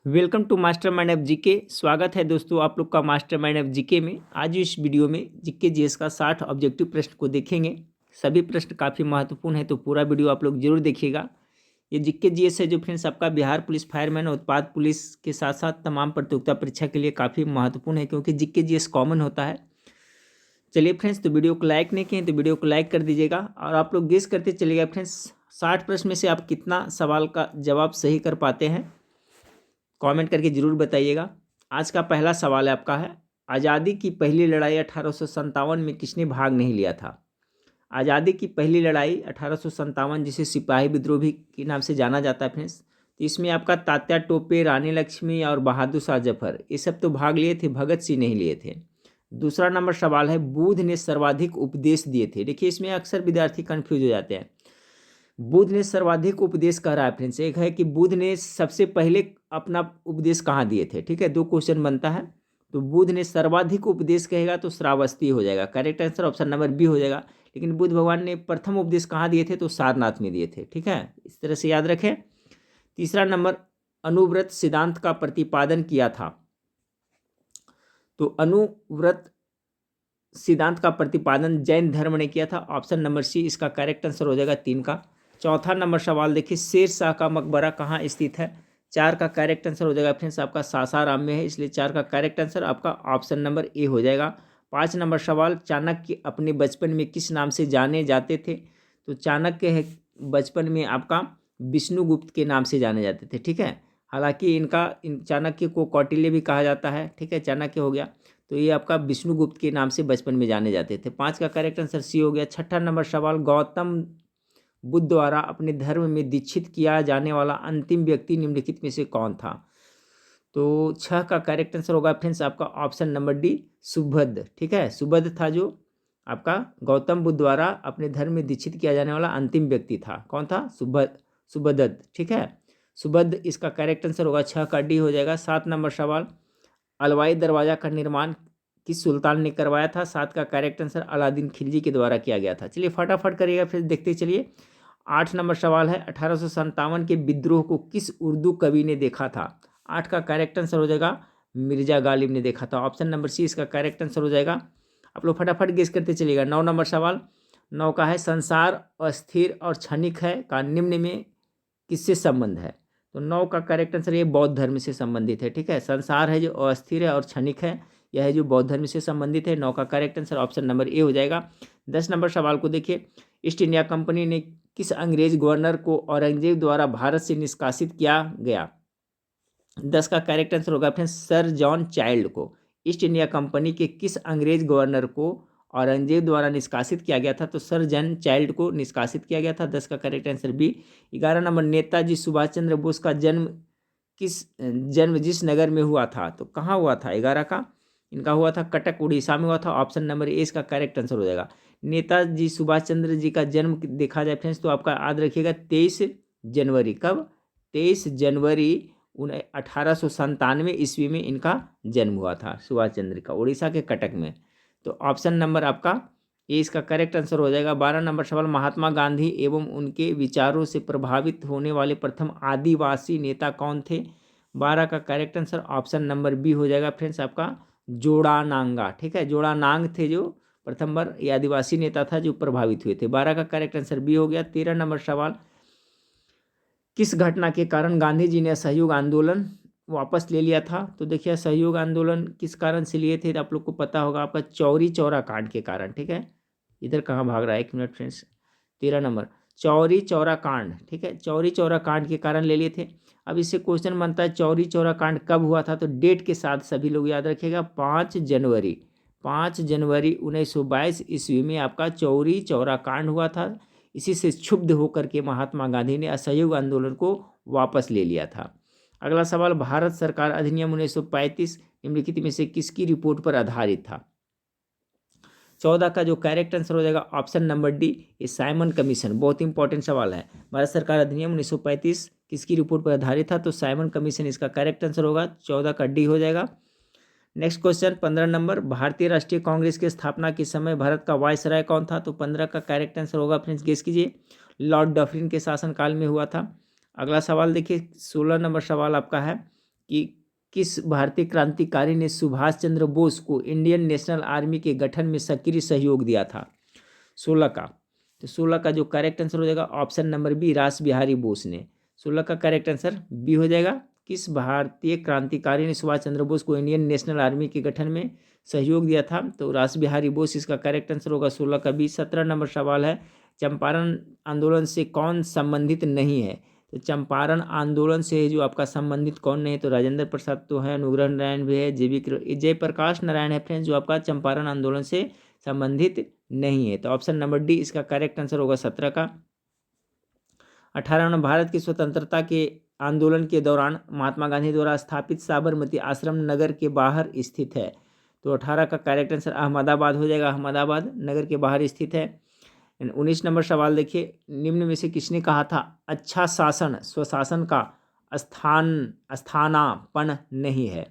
Welcome to mastermind of GK. स्वागत है दोस्तों आप लोग का मास्टर माइंड ऑफ जीके में। आज इस वीडियो में जीके जीएस का 60 ऑब्जेक्टिव प्रश्न को देखेंगे। सभी प्रश्न काफ़ी महत्वपूर्ण है तो पूरा वीडियो आप लोग जरूर देखिएगा। ये जीके जीएस है जो फ्रेंड्स आपका बिहार पुलिस, फायरमैन और उत्पाद पुलिस के साथ साथ तमाम प्रतियोगिता परीक्षा के लिए काफ़ी महत्वपूर्ण है क्योंकि जीके जीएस कॉमन होता है। चलिए फ्रेंड्स, तो वीडियो को लाइक नहीं किए तो वीडियो को लाइक कर दीजिएगा और आप लोग गेस करते चलिएगा फ्रेंड्स 60 प्रश्न में से आप कितना सवाल का जवाब सही कर पाते हैं, कमेंट करके ज़रूर बताइएगा। आज का पहला सवाल है आपका है, आज़ादी की पहली लड़ाई 1857 में किसने भाग नहीं लिया था? आज़ादी की पहली लड़ाई 1857 जिसे सिपाही विद्रोह भी के नाम से जाना जाता है फ्रेंड्स, तो इसमें आपका तात्या टोपे, रानी लक्ष्मी और बहादुर शाह जफर ये सब तो भाग लिए थे, भगत सिंह नहीं लिए थे। दूसरा नंबर सवाल है, बुद्ध ने सर्वाधिक उपदेश दिए थे। देखिए इसमें अक्सर विद्यार्थी कन्फ्यूज हो जाते हैं। बुद्ध ने सर्वाधिक उपदेश कह रहा है फ्रेंड्स, एक है कि बुद्ध ने सबसे पहले अपना उपदेश कहाँ दिए थे। ठीक है, दो क्वेश्चन बनता है। तो बुद्ध ने सर्वाधिक उपदेश कहेगा तो श्रावस्ती हो जाएगा, correct answer option number B हो जाएगा। लेकिन बुद्ध भगवान ने प्रथम उपदेश कहाँ दिए थे? तो सारनाथ में दिए थे। ठीक है, इस तरह से याद रखें। तीसरा नंबर, अनुव्रत सिद्धांत का प्रतिपादन किया था। तो अनुव्रत सिद्धांत का प्रतिपादन जैन धर्म ने किया था। ऑप्शन नंबर सी इसका करेक्ट आंसर हो जाएगा 3 का। चौथा नंबर सवाल देखिए, शेर शाह का मकबरा कहाँ स्थित है? 4 का करेक्ट आंसर हो जाएगा फ्रेंड्स आपका सासाराम में है, इसलिए 4 का करेक्ट आंसर आपका ऑप्शन नंबर ए हो जाएगा। 5 नंबर सवाल, चाणक्य अपने बचपन में किस नाम से जाने जाते थे? तो चाणक्य है बचपन में आपका विष्णुगुप्त के नाम से जाने जाते थे। ठीक है, हालांकि चाणक्य को कौटिल्य भी कहा जाता है। ठीक है, चाणक्य हो गया, तो ये आपका विष्णुगुप्त के नाम से बचपन में जाने जाते थे। 5 का करेक्ट आंसर सी हो गया। छठा नंबर सवाल, गौतम बुद्ध द्वारा अपने धर्म में दीक्षित किया जाने वाला अंतिम व्यक्ति निम्नलिखित में से कौन था? तो 6 का करेक्ट आंसर होगा फ्रेंड्स आपका ऑप्शन नंबर डी, सुबुद्ध। ठीक है, सुबुद्ध था जो आपका गौतम बुद्ध द्वारा अपने धर्म में दीक्षित किया जाने वाला अंतिम व्यक्ति था। कौन था? सुबुद्ध। ठीक है, सुबुद्ध इसका करेक्ट आंसर होगा 6 का डी हो जाएगा। 7 नंबर सवाल, अलवाई दरवाज़ा का निर्माण किस सुल्तान ने करवाया था? 7 का करेक्ट आंसर अलादीन खिलजी के द्वारा किया गया था। चलिए फटाफट करिएगा, फिर देखते चलिए। 8 नंबर सवाल है, 1857 के विद्रोह को किस उर्दू कवि ने देखा था? 8 का करेक्ट आंसर हो जाएगा मिर्जा गालिब ने देखा था। ऑप्शन नंबर सी इसका करेक्ट आंसर हो जाएगा। आप लोग फटाफट गेस करते चलिएगा। 9 नंबर सवाल, 9 का है, संसार अस्थिर और क्षणिक है का निम्न में किससे संबंध है? तो 9 का करेक्ट आंसर ये बौद्ध धर्म से संबंधित है। ठीक है, संसार है जो अस्थिर है और क्षणिक है, यह है जो बौद्ध धर्म से संबंधित है। 9 का correct answer option number A हो जाएगा। 10 नंबर सवाल को देखिए, ईस्ट इंडिया कंपनी ने किस अंग्रेज गवर्नर को औरंगजेब द्वारा भारत से निष्कासित किया गया? 10 का करेक्ट आंसर होगा फ्रेंड्स सर जॉन चाइल्ड को। ईस्ट इंडिया कंपनी के किस अंग्रेज गवर्नर को औरंगजेब द्वारा निष्कासित किया गया था? तो सर जॉन चाइल्ड को निष्कासित किया गया था। 10 का correct answer B. 11 number, Netaji Subhash Chandra Bose का जन्म जिस नगर में हुआ था, तो कहाँ हुआ था? 11 का इनका हुआ था कटक उड़ीसा में हुआ था। ऑप्शन नंबर ए इसका करेक्ट आंसर हो जाएगा। नेताजी सुभाष चंद्र जी का जन्म देखा जाए फ्रेंड्स तो आपका याद रखिएगा 23 जनवरी। कब? 23 जनवरी 1897 ईस्वी में इनका जन्म हुआ था सुभाष चंद्र का, उड़ीसा के कटक में। तो ऑप्शन नंबर आपका ए इसका करेक्ट आंसर हो जाएगा। 12 नंबर सवाल, महात्मा गांधी एवं उनके विचारों से प्रभावित होने वाले प्रथम आदिवासी नेता कौन थे? 12 का correct answer option number B हो जाएगा फ्रेंड्स आपका जोड़ानांगा। ठीक है, जोड़ानांग थे जो प्रथम बार ये आदिवासी नेता था जो प्रभावित हुए थे। 12 का करेक्ट आंसर बी हो गया। 13 नंबर सवाल, किस घटना के कारण गांधी जी ने असहयोग आंदोलन वापस ले लिया था? तो देखिए असहयोग आंदोलन किस कारण से लिए थे? आप लोग को पता होगा आपका चौरी चौरा कांड के कारण। ठीक है, इधर कहाँ भाग रहा है, 1 minute friends. 13 number, Chauri Chaura कांड। ठीक है, चौरी चौरा कांड के कारण ले लिए थे। अब इससे क्वेश्चन बनता है चौरी चौरा कांड कब हुआ था? तो डेट के साथ सभी लोग याद रखिएगा, 5 जनवरी 1922 ईस्वी में आपका चौरी चौरा कांड हुआ था। इसी से क्षुब्ध होकर के महात्मा गांधी ने असहयोग आंदोलन को वापस ले लिया था। अगला सवाल, भारत सरकार अधिनियम 1935 निम्नलिखित में से किसकी रिपोर्ट पर आधारित था? 14 का जो करेक्ट आंसर हो जाएगा ऑप्शन नंबर डी, ये साइमन कमीशन। बहुत इंपॉर्टेंट सवाल है। भारत सरकार अधिनियम 1935 किसकी रिपोर्ट पर आधारित था? तो साइमन कमीशन इसका करेक्ट आंसर होगा। 14 का डी हो जाएगा। नेक्स्ट क्वेश्चन 15 नंबर, भारतीय राष्ट्रीय कांग्रेस की स्थापना के समय भारत का वायसराय कौन था? तो 15 का करेक्ट आंसर होगा फ्रेंड्स, गेस कीजिए, लॉर्ड डफरिन के शासनकाल में हुआ था। अगला सवाल देखिए 16 नंबर सवाल आपका है, कि किस भारतीय क्रांतिकारी ने सुभाष चंद्र बोस को इंडियन नेशनल आर्मी के गठन में सक्रिय सहयोग दिया था? 16 का। तो 16 का जो करेक्ट आंसर हो जाएगा ऑप्शन नंबर बी, रास बिहारी बोस ने। 16 का करेक्ट आंसर बी हो जाएगा। किस भारतीय क्रांतिकारी ने सुभाष चंद्र बोस को इंडियन नेशनल आर्मी के गठन में सहयोग दिया था? तो रास बिहारी बोस इसका करेक्ट आंसर होगा 16 का बी। 17 नंबर सवाल है, चंपारण आंदोलन से कौन संबंधित नहीं है? तो चंपारण आंदोलन से जो आपका संबंधित कौन नहीं है? तो राजेंद्र प्रसाद तो है, अनुग्रह नारायण भी है, जयप्रकाश नारायण है फ्रेंड्स, जो आपका चंपारण आंदोलन से संबंधित नहीं है। तो ऑप्शन नंबर डी इसका करेक्ट आंसर होगा 17 का। 18 नंबर, भारत की स्वतंत्रता के आंदोलन के दौरान महात्मा गांधी द्वारा स्थापित साबरमती आश्रम नगर के बाहर स्थित है? तो 18 का करेक्ट आंसर अहमदाबाद हो जाएगा, अहमदाबाद नगर के बाहर स्थित है। 19 नंबर सवाल देखिए, निम्न में से किसने कहा था अच्छा शासन स्वशासन का स्थानापन्न नहीं है?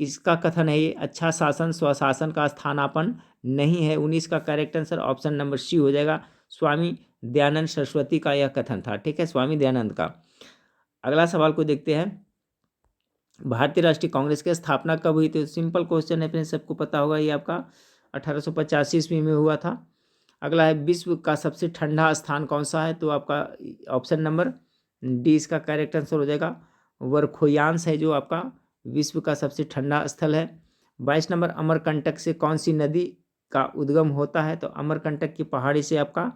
किसका कथन है ये? अच्छा शासन स्वशासन का स्थानापन्न नहीं है। 19 का correct answer option number C हो जाएगा, स्वामी दयानंद सरस्वती का यह कथन था। ठीक है, स्वामी दयानंद का। अगला सवाल को देखते हैं, भारतीय राष्ट्रीय कांग्रेस की स्थापना कब हुई? तो सिंपल क्वेश्चन है फ्रेंड्स, सबको पता होगा, ये आपका 1885 ईस्वी में हुआ था। अगला है, विश्व का सबसे ठंडा स्थान कौन सा है? तो आपका ऑप्शन नंबर डी इसका करेक्ट आंसर हो जाएगा, वर्खोयांश है जो आपका विश्व का सबसे ठंडा स्थल है। 22 नंबर, अमरकंटक से कौन सी नदी का उद्गम होता है? तो अमरकंटक की पहाड़ी से आपका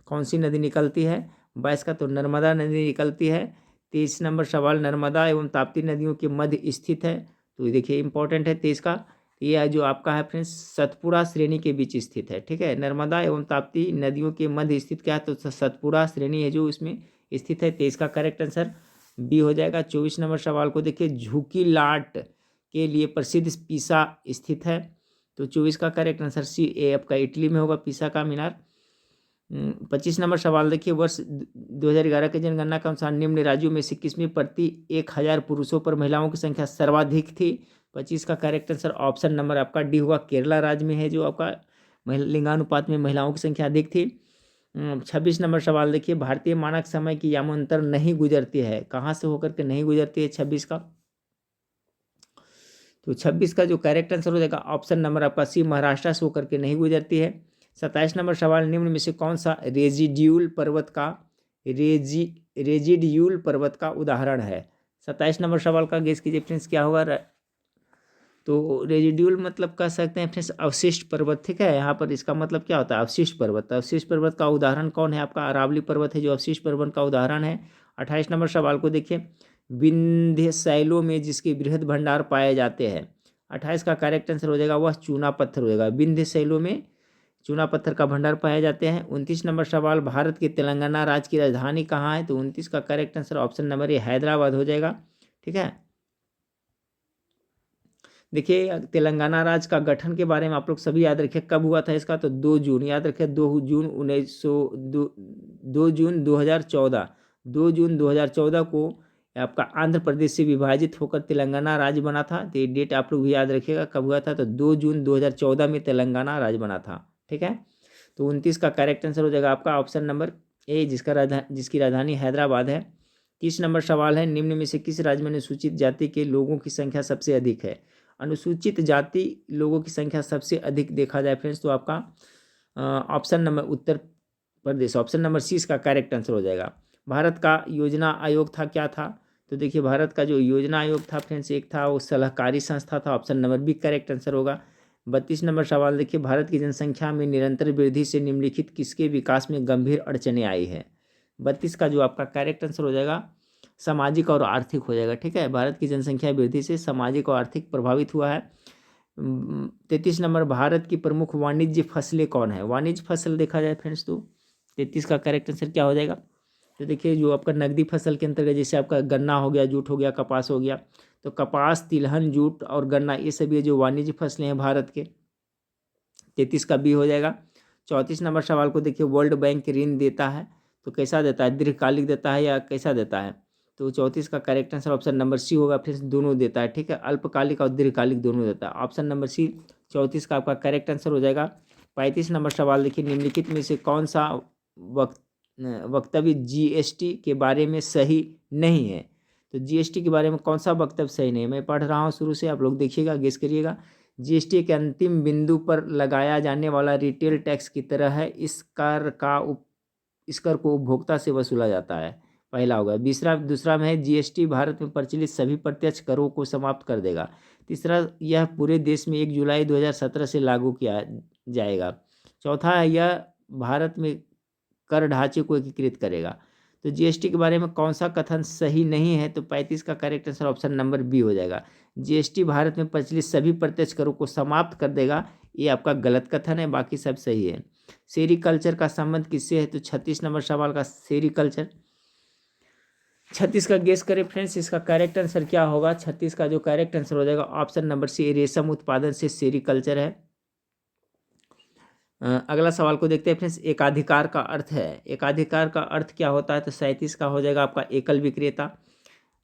कौन सी नदी निकलती है? 22 का तो नर्मदा नदी निकलती है। 23 नंबर सवाल, नर्मदा एवं ताप्ती नदियों के मध्य स्थित है? तो ये देखिए इंपॉर्टेंट है 23 का, ये जो आपका है फ्रेंड्स सतपुड़ा श्रेणी के बीच स्थित है। ठीक है, नर्मदा एवं ताप्ती नदियों के मध्य स्थित क्या है? तो सतपुड़ा श्रेणी है जो इसमें स्थित है। 23 का करेक्ट आंसर बी हो जाएगा। 24 नंबर सवाल को देखिए, झुकी लाट के लिए प्रसिद्ध पीसा स्थित है? तो 24 का करेक्ट आंसर सी, ए आपका इटली में होगा, पीसा का मीनार। 25 नंबर सवाल देखिए, वर्ष 2011 की जनगणना के अनुसार निम्न राज्यों में से किसमें प्रति 1000 पुरुषों पर महिलाओं की संख्या सर्वाधिक थी? 25 का करेक्ट आंसर ऑप्शन नंबर आपका डी होगा, केरला राज्य में है जो आपका लिंगानुपात में महिलाओं की संख्या अधिक थी। 26 नंबर सवाल देखिए, भारतीय मानक समय की यामांतर नहीं गुजरती है, कहाँ से होकर के नहीं गुजरती है 26 का? तो 26 का जो करेक्ट आंसर हो जाएगा ऑप्शन नंबर आपका सी, महाराष्ट्र से होकर के नहीं गुजरती है। 27 नंबर सवाल, निम्न में से कौन सा रेजिड्यूल पर्वत का उदाहरण है? 27 नंबर सवाल का गेस कीजिए फ्रेंड्स क्या होगा? तो रेजिड्यूल मतलब कह सकते हैं फ्रेंड्स अवशिष्ट पर्वत। ठीक है, यहाँ पर इसका मतलब क्या होता है? अवशिष्ट पर्वत। अवशिष्ट पर्वत का उदाहरण कौन है? आपका अरावली पर्वत है जो अवशिष्ट पर्वत का उदाहरण है। 28 नंबर सवाल को देखिए, विंध्य शैलों में जिसके बृहद भंडार पाए जाते हैं? 28 का करेक्ट आंसर हो जाएगा वह चूना पत्थर हो जाएगा। विंध्य शैलों में चूना पत्थर का भंडार पाए जाते हैं। 29 नंबर सवाल, भारत के तेलंगाना राज्य की राजधानी कहाँ है? तो 29 का correct answer option number A, Hyderabad हो जाएगा। ठीक है, देखिए तेलंगाना राज्य का गठन के बारे में आप लोग सभी याद रखिए, कब हुआ था इसका? तो 2 जून, याद रखिए 2 जून 2014, 2 जून 2014 को आपका आंध्र प्रदेश से विभाजित होकर तेलंगाना राज्य बना था। तो ये डेट आप लोग भी याद रखिएगा कब हुआ था, तो 2 जून 2014 में तेलंगाना राज्य बना था। ठीक है, तो 29 का करेक्ट आंसर हो जाएगा आपका ऑप्शन नंबर ए, जिसकी राजधानी हैदराबाद है। 30 नंबर सवाल है, निम्न में से किस राज्य में अनुसूचित जाति के लोगों की संख्या सबसे अधिक है? अनुसूचित जाति लोगों की संख्या सबसे अधिक देखा जाए फ्रेंड्स तो आपका option number Uttar Pradesh, option number सी इसका करेक्ट आंसर हो जाएगा। भारत का योजना आयोग था क्या था? तो देखिए भारत का जो योजना आयोग था फ्रेंड्स एक था वो सलाहकारी संस्था था, option number B correct answer होगा। 32 नंबर सवाल देखिए, भारत की जनसंख्या में निरंतर वृद्धि से निम्नलिखित किसके विकास में गंभीर अड़चने आई है? 32 का जो आपका करेक्ट आंसर हो जाएगा सामाजिक और आर्थिक हो जाएगा। ठीक है, भारत की जनसंख्या वृद्धि से सामाजिक और आर्थिक प्रभावित हुआ है। 33 नंबर, भारत की प्रमुख वाणिज्य फसलें कौन है? वाणिज्य फसल देखा जाए फ्रेंड्स तो 33 का करेक्ट आंसर क्या हो जाएगा? तो देखिए जो आपका नकदी फसल के अंतर्गत जैसे आपका गन्ना हो गया, जूट हो गया, कपास हो गया, तो कपास, तिलहन, जूट और गन्ना ये सभी जो वाणिज्य फसलें हैं भारत के, 33 का बी हो जाएगा। 34 नंबर सवाल को देखिए, वर्ल्ड बैंक ऋण देता है तो कैसा देता है? दीर्घकालिक देता है या कैसा देता है? तो 34 का correct answer option number C होगा, फिर दोनों देता है। ठीक है, अल्पकालिक और दीर्घकालिक दोनों देता है, ऑप्शन नंबर सी 34 का आपका करेक्ट आंसर हो जाएगा। 35 नंबर सवाल देखिए, निम्नलिखित में से कौन सा वक्तव्य जीएसटी के बारे में सही नहीं है? तो जीएसटी के बारे में कौन सा वक्तव्य सही नहीं है? मैं पढ़ रहा हूँ शुरू से, आप लोग देखिएगा, गेस करिएगा। जीएसटी के अंतिम बिंदु पर लगाया जाने वाला रिटेल टैक्स की तरह है। इस कर को उपभोक्ता से वसूला जाता है, पहला होगा। दूसरा में है जीएसटी भारत में प्रचलित सभी प्रत्यक्ष करों को समाप्त कर देगा। तीसरा, यह पूरे देश में 1 जुलाई 2017 से लागू किया जाएगा। चौथा है, यह भारत में कर ढांचे को एकीकृत करेगा। तो जीएसटी के बारे में कौन सा कथन सही नहीं है? तो 35 का correct answer option number B हो जाएगा। जीएसटी भारत में प्रचलित सभी प्रत्यक्ष करों को समाप्त कर देगा, ये आपका गलत कथन है, बाकी सब सही है। सेरीकल्चर का संबंध किससे है? तो 36 नंबर सवाल का सेरीकल्चर। 36 का गेस करें फ्रेंड्स, इसका करेक्ट आंसर क्या होगा? 36 का जो करेक्ट आंसर हो जाएगा ऑप्शन नंबर सी, रेशम उत्पादन से सेरीकल्चर है। अगला सवाल को देखते हैं फ्रेंड्स। एकाधिकार का अर्थ है, एकाधिकार का अर्थ क्या होता है? तो 37 का हो जाएगा आपका एकल विक्रेता।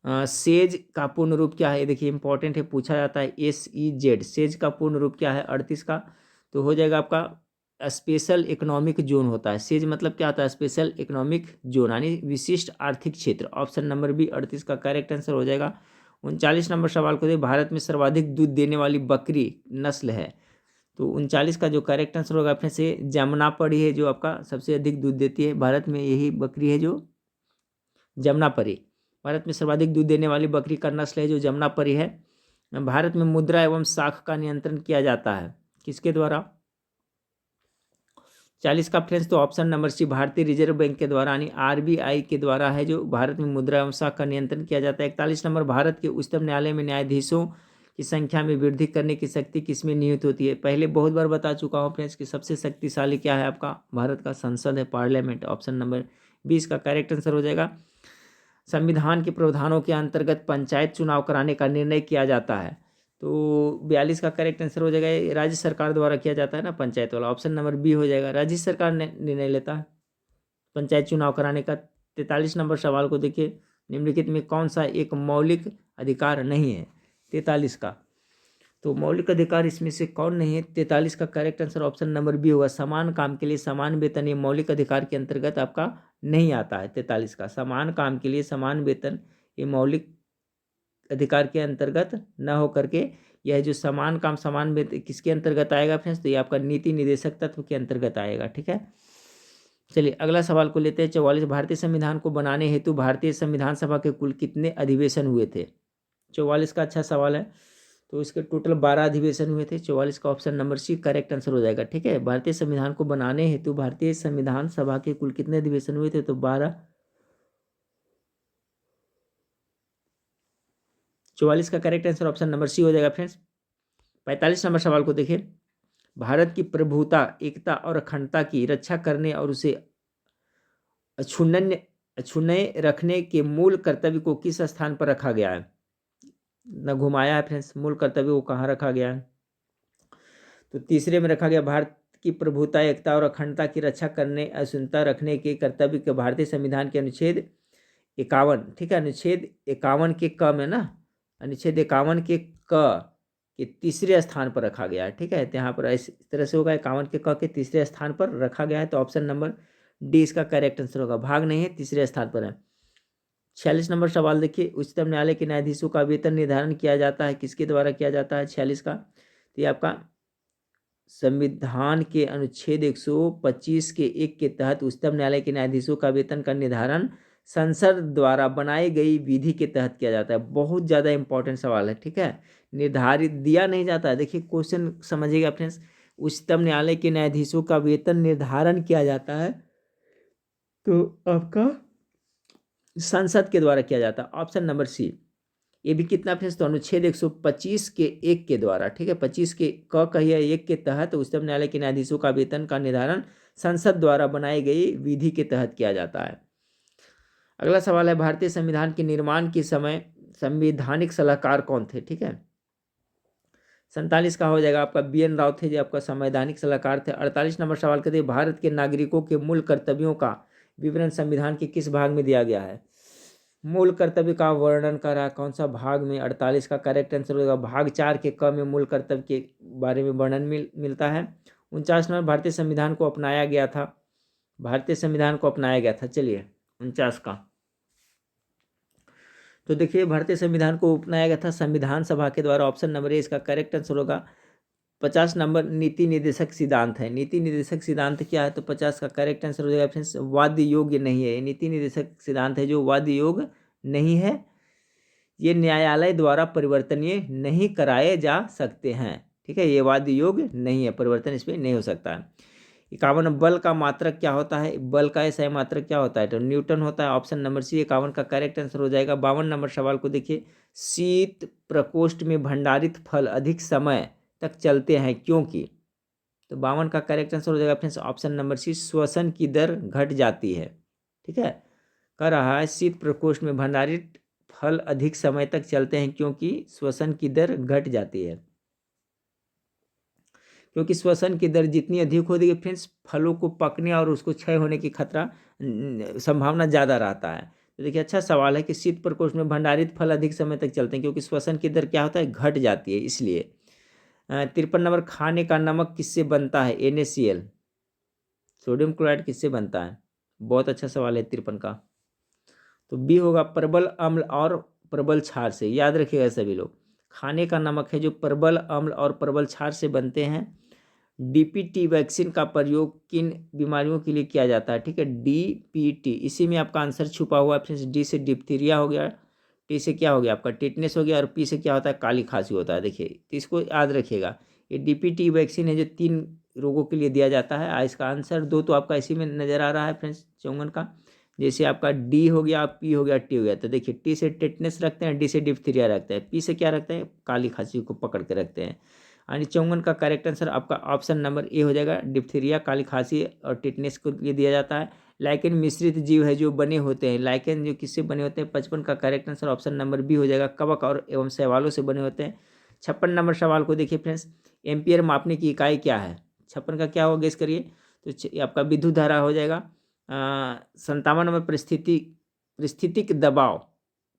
सेज का पूर्ण रूप क्या है? देखिए इंपॉर्टेंट है, पूछा जाता है, SEZ। सेज का पूर्ण रूप क्या है? 38 का तो हो जाएगा आपका स्पेशल इकोनॉमिक जोन होता है। सेज मतलब क्या होता है? स्पेशल इकोनॉमिक जोन, यानी विशिष्ट आर्थिक क्षेत्र। ऑप्शन नंबर बी 38 का करेक्ट आंसर हो जाएगा। 39 नंबर सवाल को दे, भारत में सर्वाधिक दूध देने वाली बकरी नस्ल है। तो 39 का जो करेक्ट आंसर होगा अपने से जमुनापरी है, जो आपका सबसे अधिक दूध देती है। भारत में यही बकरी है जो जमुनापरी, भारत में सर्वाधिक दूध देने वाली बकरी का नस्ल है जो जमुनापरी है। भारत में मुद्रा एवं साख का नियंत्रण किया जाता है, किसके द्वारा? 40 का फ्रेंड्स, तो ऑप्शन नंबर सी, भारतीय रिजर्व बैंक के द्वारा, यानी RBI के द्वारा है जो भारत में मुद्रा एवं साख का नियंत्रण किया जाता है। 41 नंबर, भारत के उच्चतम न्यायालय में न्यायाधीशों की संख्या में वृद्धि करने की शक्ति किसमें निहित होती है? पहले बहुत बार बता चुका हूँ फ्रेंड्स कि सबसे शक्तिशाली क्या है आपका? भारत का संसद है, पार्लियामेंट। ऑप्शन नंबर 20 का करेक्ट आंसर हो जाएगा। संविधान के प्रावधानों के अंतर्गत पंचायत चुनाव कराने का निर्णय किया जाता है, तो 42 का करेक्ट आंसर हो जाएगा। ये राज्य सरकार द्वारा किया जाता है ना पंचायत वाला, ऑप्शन नंबर बी हो जाएगा। राज्य सरकार ने निर्णय लेता है पंचायत चुनाव कराने का। 43 नंबर सवाल को देखिए, निम्नलिखित में कौन सा एक मौलिक अधिकार नहीं है? 43 का, तो मौलिक अधिकार इसमें से कौन नहीं है? 43 का correct answer option number B होगा। समान काम के लिए समान वेतन, ये मौलिक अधिकार के अंतर्गत आपका नहीं आता है। 43 का, समान काम के लिए समान वेतन, ये मौलिक अधिकार के अंतर्गत न हो करके यह जो समान काम समान वेतन किसके अंतर्गत आएगा फ्रेंड्स? तो ये आपका नीति निदेशक तत्व के अंतर्गत आएगा। ठीक है, चलिए अगला सवाल को लेते हैं। 44, भारतीय संविधान को बनाने हेतु भारतीय संविधान सभा के कुल कितने अधिवेशन हुए थे? 44 का अच्छा सवाल है, तो इसके टोटल 12 अधिवेशन हुए थे। 44 का option number C correct answer हो जाएगा। ठीक है, भारतीय संविधान को बनाने हेतु भारतीय संविधान सभा के कुल कितने अधिवेशन हुए थे? तो 12। 44 का correct answer option number C हो जाएगा फ्रेंड्स। 45 नंबर सवाल को देखिए, भारत की प्रभुता, एकता और अखंडता की रक्षा करने और उसे अक्षुण्ण रखने के मूल कर्तव्य को किस स्थान पर रखा गया है? न घुमाया है फ्रेंड्स, मूल कर्तव्य को कहाँ रखा गया है? तो तीसरे में रखा गया, भारत की प्रभुता, एकता और अखंडता की रक्षा करने, अक्षुण्णता रखने के कर्तव्य के भारतीय संविधान के अनुच्छेद 51, ठीक है, अनुच्छेद 51 के क में ना, अनुच्छेद 51 के क के तीसरे स्थान पर रखा गया है। ठीक है, तो यहाँ पर इस तरह से होगा, 51 के क के तीसरे स्थान पर रखा गया है, तो ऑप्शन नंबर डी इसका करेक्ट आंसर होगा। भाग नहीं है, तीसरे स्थान पर है। 46 नंबर सवाल देखिए, उच्चतम न्यायालय के न्यायाधीशों का वेतन निर्धारण किया जाता है, किसके द्वारा किया जाता है? 46 का, तो ये आपका संविधान के अनुच्छेद 125 के 1 के तहत उच्चतम न्यायालय के न्यायाधीशों का वेतन का निर्धारण संसद द्वारा बनाई गई विधि के तहत किया जाता है। बहुत ज़्यादा इंपॉर्टेंट सवाल है। ठीक है, निर्धारित दिया नहीं जाता है। देखिए क्वेश्चन समझिएगा फ्रेंड्स, उच्चतम न्यायालय के न्यायाधीशों का वेतन निर्धारण किया जाता है, तो आपका संसद के द्वारा किया जाता है, ऑप्शन नंबर सी। ये भी कितना फ्रेंड्स? तो अनुच्छेद 125 के 1 के द्वारा, ठीक है, 25 के क कहिए 1 के तहत उच्चतम न्यायालय के न्यायाधीशों का वेतन का निर्धारण संसद द्वारा बनाई गई विधि के तहत किया जाता है। अगला सवाल है, भारतीय संविधान के निर्माण के समय संवैधानिक सलाहकार कौन थे? ठीक है, 47 का हो जाएगा आपका BN राव थे जो आपका संवैधानिक सलाहकार थे। 48 नंबर सवाल कहते हैं, भारत के नागरिकों के मूल कर्तव्यों का विवरण संविधान के किस भाग में दिया गया है? मूल कर्तव्य का वर्णन करा, कौन सा भाग में? 48 का करेक्ट आंसर होगा भाग 4 के क में मूल कर्तव्य के बारे में वर्णन मिलता है। 49 नंबर, भारतीय संविधान को अपनाया गया था, भारतीय संविधान को अपनाया गया था। चलिए 49 का, तो देखिए भारतीय संविधान को अपनाया गया था संविधान सभा के द्वारा। ऑप्शन नंबर ए इसका करेक्ट आंसर होगा। 50 नंबर नीति निर्देशक सिद्धांत है। नीति निर्देशक सिद्धांत क्या है? तो 50 का करेक्ट आंसर हो जाएगा फ्रेंड्स वाद्य योग्य नहीं है। नीति निर्देशक सिद्धांत है जो वाद्य योग्य नहीं है, ये न्यायालय द्वारा परिवर्तनीय नहीं कराए जा सकते हैं। ठीक है, ये वाद्य योग्य नहीं है, परिवर्तन इसमें नहीं हो सकता है। 51 बल का मात्रक क्या होता है? बल का सही मात्रक क्या होता है? तो न्यूटन होता है। ऑप्शन नंबर सी 51 का करेक्ट आंसर हो जाएगा। 52 नंबर सवाल को देखिए, शीत प्रकोष्ठ में भंडारित फल अधिक समय तक चलते हैं क्योंकि? तो 52 का करेक्ट आंसर हो जाएगा फ्रेंड्स ऑप्शन नंबर सी, श्वसन की दर घट जाती है। ठीक है, कह रहा है शीत प्रकोष्ठ में भंडारित फल अधिक समय तक चलते हैं क्योंकि श्वसन की दर घट जाती है। क्योंकि श्वसन की दर जितनी अधिक होगी फ्रेंड्स, फलों को पकने और उसको क्षय होने की खतरा संभावना ज़्यादा रहता है। तो देखिए अच्छा सवाल है कि शीत प्रकोष्ठ में भंडारित फल अधिक समय तक चलते हैं क्योंकि श्वसन की दर क्या होता है? घट जाती है, इसलिए। 53 नंबर, खाने का नमक किससे बनता है? NaCl, सोडियम क्लोराइड किससे बनता है? बहुत अच्छा सवाल है 53 का। तो बी होगा प्रबल अम्ल और प्रबल क्षार से। याद रखिएगा सभी लोग, खाने का नमक है जो प्रबल अम्ल और प्रबल क्षार से बनते हैं। DPT वैक्सीन का प्रयोग किन बीमारियों के लिए किया जाता है? ठीक है, DPT, इसी में आपका आंसर छुपा हुआ है फ्रेंड्स। डी से डिप्थीरिया हो गया, टी से क्या हो गया आपका? टिटनेस हो गया, और पी से क्या होता है? काली खांसी होता है। देखिए तो इसको याद रखिएगा, ये DPT वैक्सीन है जो 3 रोगों के लिए दिया जाता है। इसका आंसर 2 तो आपका इसी में नज़र आ रहा है फ्रेंड्स 54 का। जैसे आपका डी हो गया, पी हो गया, टी हो गया। तो देखिए टी से टिटनेस रखते हैं, डी से डिप्थीरिया रखते हैं, पी से क्या रखते हैं? काली खांसी को पकड़ के रखते हैं। यानी 54 का करेक्ट आंसर आपका ऑप्शन नंबर ए हो जाएगा। डिप्थीरिया, काली खांसी और टिटनेस को लिए दिया जाता है। लाइकेन मिश्रित जीव है जो बने होते हैं। लाइकेन जो किससे बने होते हैं? 55 का correct answer option number B हो जाएगा। कवक और एवं शैवालों से बने होते हैं। 56 नंबर सवाल को देखिए फ्रेंड्स, एम्पियर मापने की इकाई क्या है? 56 का क्या होगा गेस करिए? तो आपका विद्युत धारा हो जाएगा। 57 नंबर, परिस्थितिक दबाव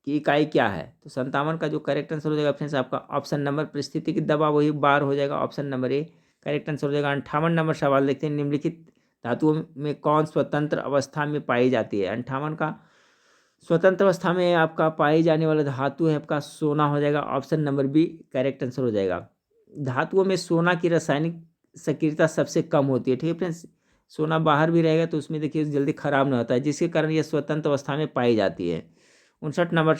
की इकाई क्या है? तो 57 का जो करेक्ट आंसर हो जाएगा फ्रेंड्स आपका ऑप्शन नंबर, परिस्थितिक दबाव वही बार हो जाएगा। Option number A correct answer हो जाएगा। 58 नंबर सवाल देखते हैं, निम्नलिखित धातुओं में कौन स्वतंत्र अवस्था में पाई जाती है? 58 का स्वतंत्र अवस्था में आपका पाई जाने वाला धातु है आपका सोना हो जाएगा। Option number B correct answer हो जाएगा। धातुओं में सोना की रासायनिक सक्रियता सबसे कम होती है। ठीक है फ्रेंड्स, सोना बाहर भी रहेगा तो उसमें देखिए जल्दी खराब नहीं होता है, जिसके कारण यह स्वतंत्र अवस्था में पाई जाती है। 59 नंबर,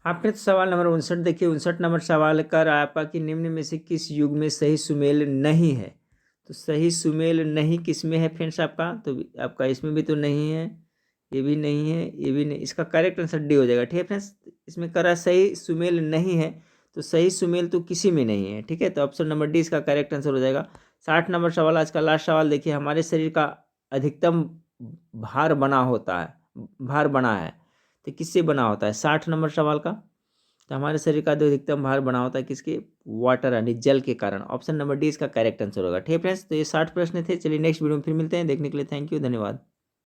आपने तो सवाल नंबर 59 देखिए। 59 नंबर सवाल कर आपका कि निम्न में से किस युग में सही सुमेल नहीं है? तो सही सुमेल नहीं किस में है फ्रेंड्स आपका? तो आपका इसमें भी तो नहीं है, ये भी नहीं है, ये भी नहीं। इसका करेक्ट आंसर डी हो जाएगा। ठीक है फ्रेंड्स, इसमें करा सही सुमेल नहीं है, तो सही सुमेल तो किसी में नहीं है। ठीक है, तो ऑप्शन नंबर डी इसका करेक्ट आंसर हो जाएगा। 60 नंबर सवाल, आज का लास्ट सवाल देखिए, हमारे शरीर का अधिकतम भार बना है तो किससे बना होता है? 60 नंबर सवाल का, तो हमारे शरीर का जो अधिकतम भार बना होता है किसके? वाटर यानी जल के कारण। ऑप्शन नंबर डी इसका करेक्ट आंसर होगा। ठीक है फ्रेंड्स, तो ये 60 प्रश्न थे। चलिए नेक्स्ट वीडियो में फिर मिलते हैं। देखने के लिए थैंक यू, धन्यवाद।